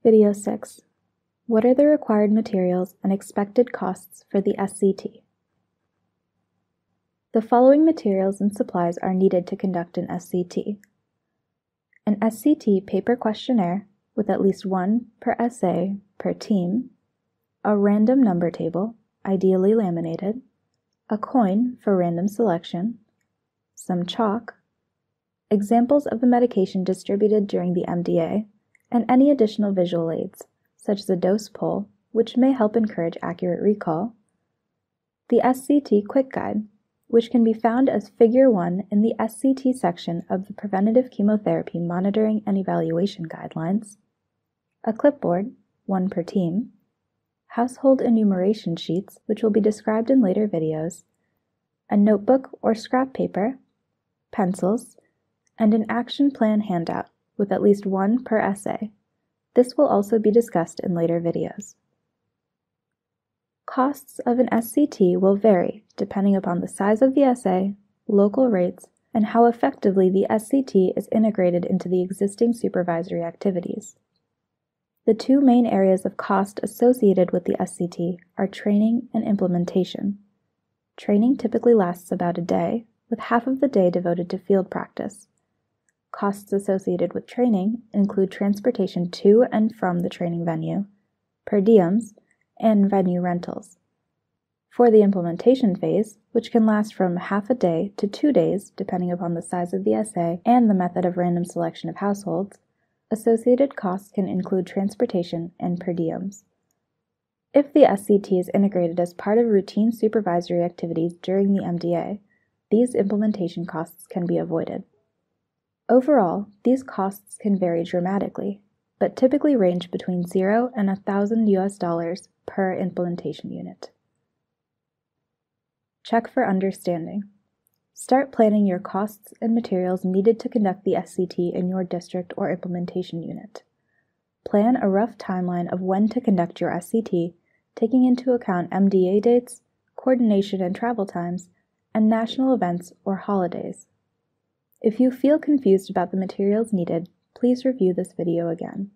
Video 6. What are the required materials and expected costs for the SCT? The following materials and supplies are needed to conduct an SCT. An SCT paper questionnaire with at least one per essay per team, a random number table, ideally laminated, a coin for random selection, some chalk, examples of the medication distributed during the MDA, and any additional visual aids, such as a dose poll, which may help encourage accurate recall, the SCT Quick Guide, which can be found as Figure 1 in the SCT section of the Preventative Chemotherapy Monitoring and Evaluation Guidelines, a clipboard, one per team, household enumeration sheets, which will be described in later videos, a notebook or scrap paper, pencils, and an action plan handout with at least one per essay. This will also be discussed in later videos. Costs of an SCT will vary depending upon the size of the essay, local rates, and how effectively the SCT is integrated into the existing supervisory activities. The two main areas of cost associated with the SCT are training and implementation. Training typically lasts about a day, with half of the day devoted to field practice. Costs associated with training include transportation to and from the training venue, per diems, and venue rentals. For the implementation phase, which can last from half a day to 2 days depending upon the size of the essay and the method of random selection of households, associated costs can include transportation and per diems. If the SCT is integrated as part of routine supervisory activities during the MDA, these implementation costs can be avoided. Overall, these costs can vary dramatically, but typically range between $0 and $1,000 per implementation unit. Check for understanding. Start planning your costs and materials needed to conduct the SCT in your district or implementation unit. Plan a rough timeline of when to conduct your SCT, taking into account MDA dates, coordination and travel times, and national events or holidays. If you feel confused about the materials needed, please review this video again.